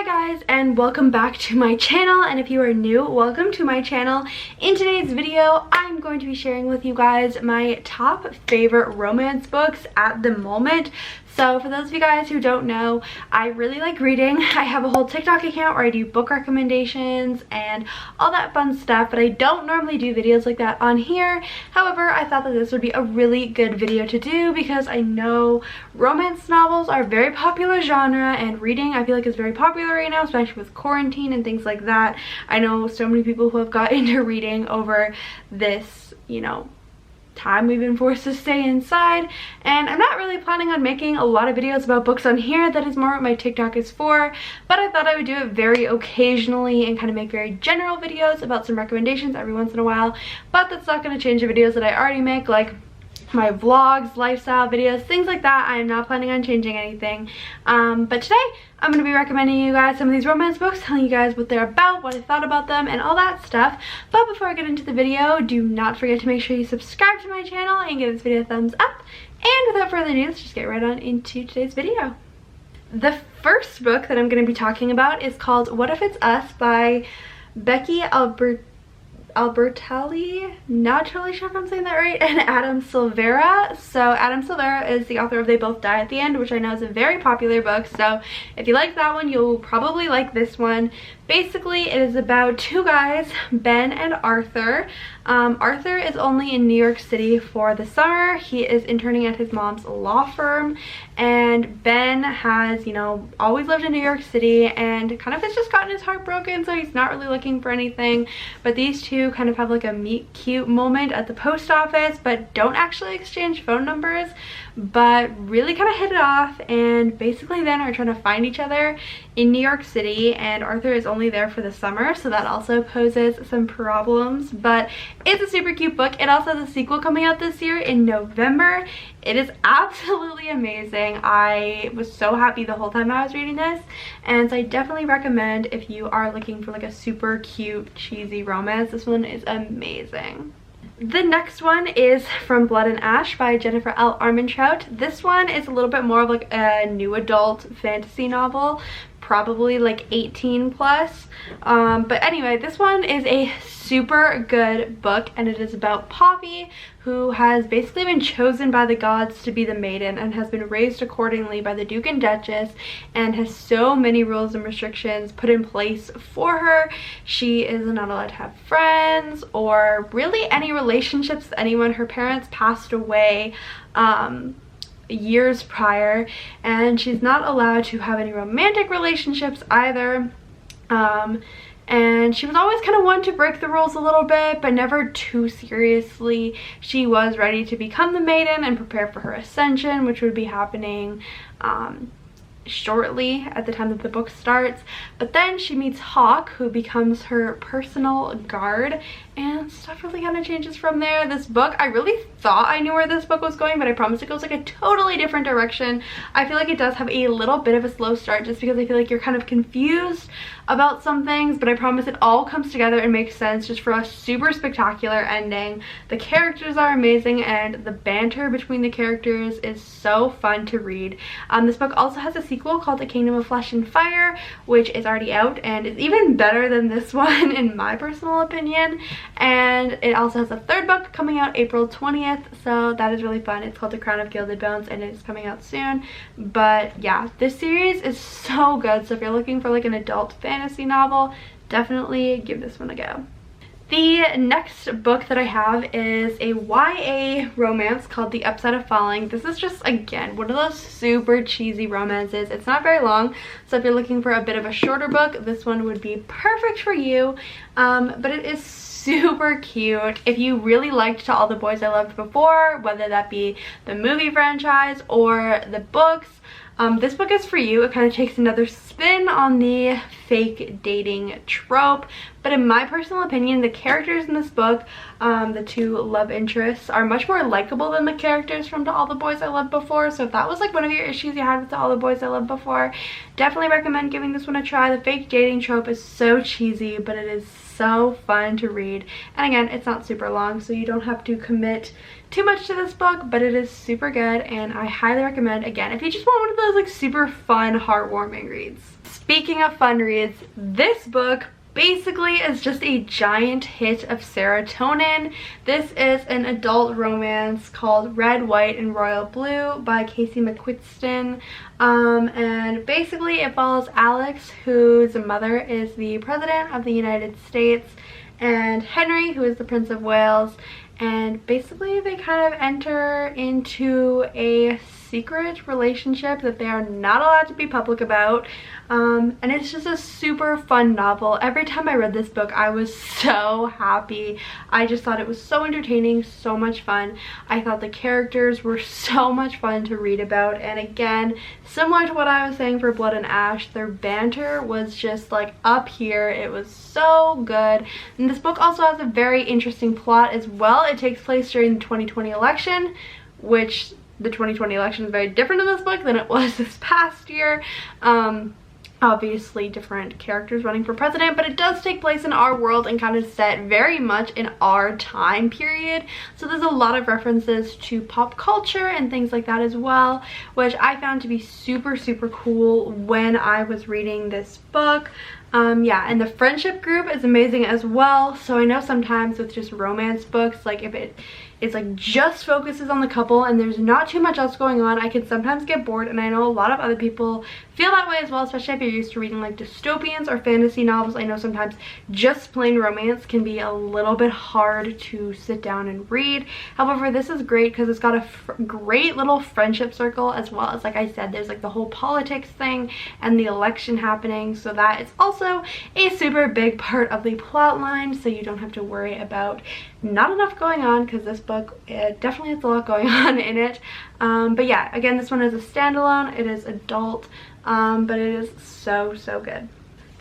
guys, and welcome back to my channel, and if you are new, welcome to my channel. In today's video, I'm going to be sharing with you guys my top favorite romance books at the moment. So for those of you guys who don't know, I really like reading. I have a whole TikTok account where I do book recommendations and all that fun stuff, but I don't normally do videos like that on here. However, I thought that this would be a really good video to do because I know romance novels are a very popular genre, and reading I feel like is very popular right now, especially with quarantine and things like that. I know so many people who have got into reading over this, time we've been forced to stay inside, and I'm not really planning on making a lot of videos about books on here. That is more what my TikTok is for, but I thought I would do it very occasionally and kind of make very general videos about some recommendations every once in a while. But that's not going to change the videos that I already make, like my vlogs, lifestyle videos, things like that. I am not planning on changing anything. But today I'm going to be recommending you guys some of these romance books, telling you guys what they're about, what I thought about them, and all that stuff. But before I get into the video, do not forget to make sure you subscribe to my channel and give this video a thumbs up. And without further ado, let's just get right on into today's video. The first book that I'm going to be talking about is called What If It's Us by Becky Albertalli, not totally sure if I'm saying that right, and Adam Silvera. So Adam Silvera is the author of They Both Die at the End, which I know is a very popular book. So if you like that one, you'll probably like this one. Basically, it is about two guys, Ben and Arthur. Arthur is only in New York City for the summer. He is interning at his mom's law firm, and Ben has, always lived in New York City and kind of has just gotten his heart broken, so he's not really looking for anything. But these two kind of have like a meet cute moment at the post office, but don't actually exchange phone numbers, but really kind of hit it off, and basically then are trying to find each other in New York City. And Arthur is only there for the summer, so that also poses some problems, but it's a super cute book. It also has a sequel coming out this year in November. It is absolutely amazing. I was so happy the whole time I was reading this, and so I definitely recommend if you are looking for like a super cute cheesy romance. This one is amazing. The next one is From Blood and Ash by Jennifer L. Armentrout. This one is a little bit more of like a new adult fantasy novel, probably like 18 plus. But anyway, this one is a super good book, and it is about Poppy, who has basically been chosen by the gods to be the maiden and has been raised accordingly by the Duke and Duchess, and has so many rules and restrictions put in place for her. She is not allowed to have friends or really any relationships with anyone. Her parents passed away years prior, and she's not allowed to have any romantic relationships either. And she was always kind of one to break the rules a little bit, but never too seriously. She was ready to become the maiden and prepare for her ascension, which would be happening shortly at the time that the book starts. But then she meets Hawk, who becomes her personal guard, and stuff really kind of changes from there. This book, I really thought I knew where this book was going, but I promise it goes like a totally different direction. I feel like it does have a little bit of a slow start just because I feel like you're kind of confused about some things, but I promise it all comes together and makes sense just for a super spectacular ending. The characters are amazing, and the banter between the characters is so fun to read. This book also has a sequel called A Kingdom of Flesh and Fire, which is already out and is even better than this one in my personal opinion. And it also has a third book coming out April 20th, so that is really fun. It's called The Crown of Gilded Bones, and it is coming out soon. But yeah, this series is so good, so if you're looking for like an adult fantasy novel, definitely give this one a go. The next book that I have is a YA romance called The Upside of Falling. This is just, again, one of those super cheesy romances. It's not very long, so if you're looking for a bit of a shorter book, this one would be perfect for you. But it is super cute. If you really liked To All the Boys I Loved Before, whether that be the movie franchise or the books, this book is for you. It kind of takes another spin on the fake dating trope, but in my personal opinion, the characters in this book The two love interests are much more likable than the characters from To All the Boys I Loved Before. So if that was like one of your issues you had with To All the Boys I Loved Before, definitely recommend giving this one a try. The fake dating trope is so cheesy, but it is so fun to read. And again, it's not super long, so you don't have to commit too much to this book, but it is super good and I highly recommend, again, if you just want one of those like super fun, heartwarming reads. Speaking of fun reads, this book basically is just a giant hit of serotonin. This is an adult romance called Red, White, and Royal Blue by Casey McQuiston. And basically it follows Alex, whose mother is the President of the United States, and Henry, who is the Prince of Wales. And basically they kind of enter into a secret relationship that they are not allowed to be public about. And it's just a super fun novel. Every time I read this book, I was so happy. I just thought it was so entertaining, so much fun. I thought the characters were so much fun to read about. And again, similar to what I was saying for Blood and Ash, their banter was just like up here. It was so good. And this book also has a very interesting plot as well. It takes place during the 2020 election, which the 2020 election is very different in this book than it was this past year. Obviously different characters running for president, but it does take place in our world and kind of set very much in our time period. So there's a lot of references to pop culture and things like that as well, which I found to be super, super cool when I was reading this book. Yeah, and the friendship group is amazing as well. So I know sometimes with just romance books, like if it's like just focuses on the couple and there's not too much else going on, I can sometimes get bored, and I know a lot of other people feel that way as well, especially if you're used to reading like dystopians or fantasy novels. I know sometimes just plain romance can be a little bit hard to sit down and read. However, this is great because it's got a great little friendship circle, as well as, like I said, there's like the whole politics thing and the election happening, so that is also a super big part of the plot line, so you don't have to worry about not enough going on, because this book, it definitely has a lot going on in it. But yeah, again, this one is a standalone. It is adult, but it is so, so good.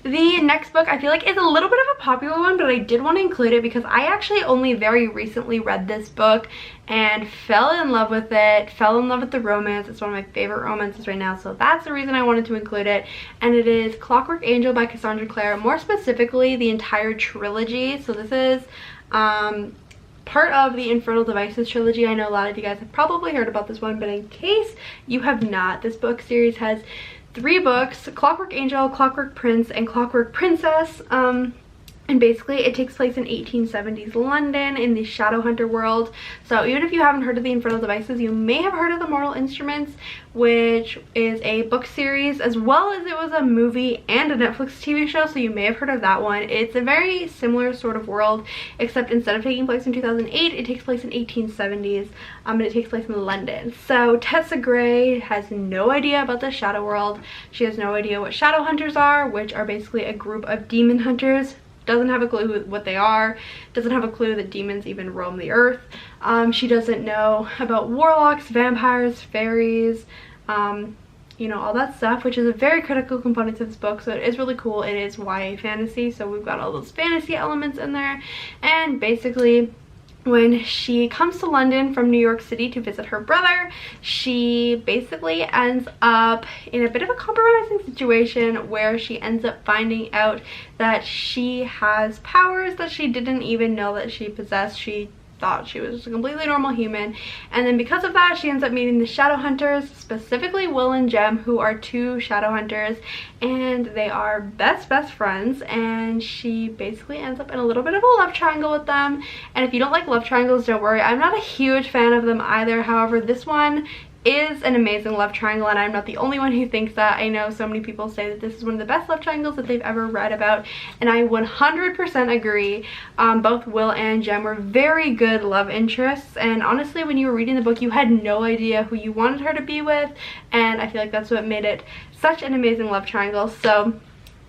The next book I feel like is a little bit of a popular one, but I did want to include it because I actually only very recently read this book and fell in love with it, fell in love with the romance. It's one of my favorite romances right now, so that's the reason I wanted to include it. And it is Clockwork Angel by Cassandra Clare, more specifically the entire trilogy. So this is part of the Infernal Devices trilogy. I know a lot of you guys have probably heard about this one, but in case you have not, this book series has 3 books: Clockwork Angel, Clockwork Prince, and Clockwork Princess. And basically it takes place in 1870s London in the Shadowhunter world. So even if you haven't heard of the Infernal Devices, you may have heard of the Mortal Instruments, which is a book series, as well as it was a movie and a Netflix TV show, so you may have heard of that one. It's a very similar sort of world, except instead of taking place in 2008, it takes place in 1870s, and it takes place in London. So Tessa Gray has no idea about the Shadow World. She has no idea what Shadowhunters are, which are basically a group of demon hunters. Doesn't have a clue what they are, doesn't have a clue that demons even roam the earth. She doesn't know about warlocks, vampires, fairies, you know, all that stuff, which is a very critical component to this book. So it is really cool. It is YA fantasy, so we've got all those fantasy elements in there. And basically, when she comes to London from New York City to visit her brother, she basically ends up in a bit of a compromising situation where she ends up finding out that she has powers that she didn't even know that she possessed. She thought she was just a completely normal human, and then because of that she ends up meeting the Shadowhunters, specifically Will and Jem, who are 2 Shadowhunters, and they are best friends, and she basically ends up in a little bit of a love triangle with them. And if you don't like love triangles, don't worry, I'm not a huge fan of them either. However, this one is an amazing love triangle, and I'm not the only one who thinks that. I know so many people say that this is one of the best love triangles that they've ever read about, and I 100% agree. Both Will and Jem were very good love interests, and honestly, when you were reading the book, you had no idea who you wanted her to be with, and I feel like that's what made it such an amazing love triangle. So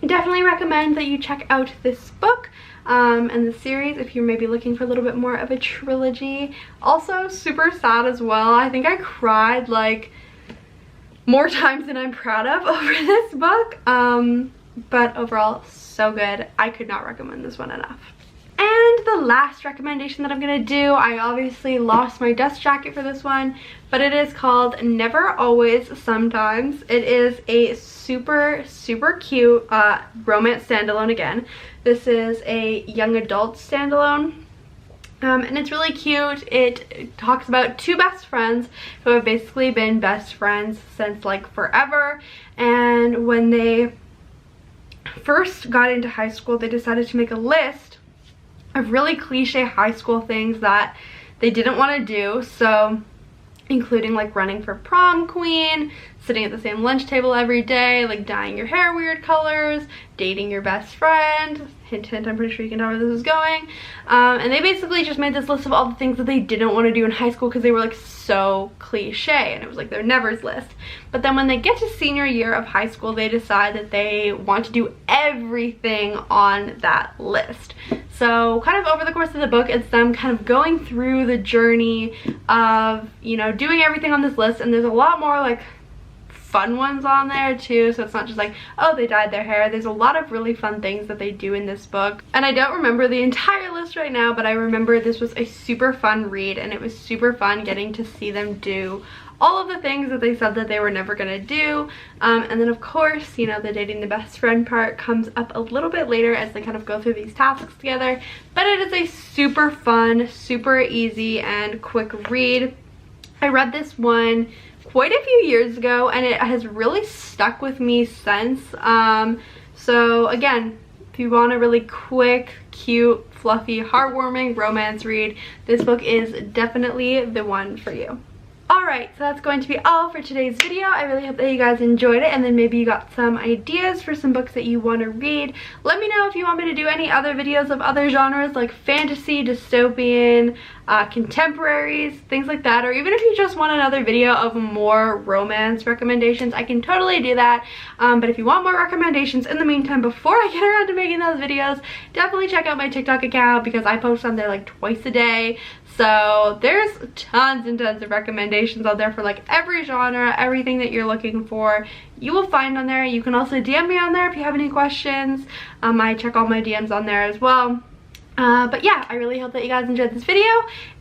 definitely recommend that you check out this book. And the series if you're maybe looking for a little bit more of a trilogy. Also super sad as well. I think I cried like more times than I'm proud of over this book, but overall so good. I could not recommend this one enough. And the last recommendation that I'm gonna do. I obviously lost my dust jacket for this one, but it is called Never Always Sometimes. It is a super cute romance standalone again. This is a young adult standalone. And it's really cute. It talks about two best friends who have basically been best friends since like forever, and when they first got into high school, they decided to make a list of really cliche high school things that they didn't want to do. So including like running for prom queen, sitting at the same lunch table every day, like dyeing your hair weird colors, dating your best friend. Hint, hint, I'm pretty sure you can tell where this is going. And they basically just made this list of all the things that they didn't want to do in high school because they were like so cliche, and it was like their nevers list. But then when they get to senior year of high school, they decide that they want to do everything on that list. So kind of over the course of the book, it's them kind of going through the journey of, you know, doing everything on this list, and there's a lot more like fun ones on there too, so it's not just like, oh, they dyed their hair. There's a lot of really fun things that they do in this book, and I don't remember the entire list right now, but I remember this was a super fun read, and it was super fun getting to see them do all of the things that they said that they were never gonna do. And then of course, you know, the dating the best friend part comes up a little bit later as they kind of go through these tasks together, but it is a super fun, super easy and quick read. I read this one quite a few years ago, and it has really stuck with me since. So again, if you want a really quick, cute, fluffy, heartwarming romance read, this book is definitely the one for you. Alright, so that's going to be all for today's video. I really hope that you guys enjoyed it, and then maybe you got some ideas for some books that you want to read. Let me know if you want me to do any other videos of other genres like fantasy, dystopian, contemporaries, things like that, or even if you just want another video of more romance recommendations, I can totally do that. But if you want more recommendations in the meantime before I get around to making those videos, definitely check out my TikTok account because I post on there like twice a day. So there's tons and tons of recommendations out there for like every genre, everything that you're looking for, you will find on there. You can also DM me on there if you have any questions. I check all my DMs on there as well. But yeah, I really hope that you guys enjoyed this video,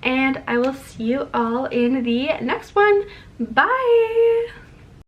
and I will see you all in the next one. Bye!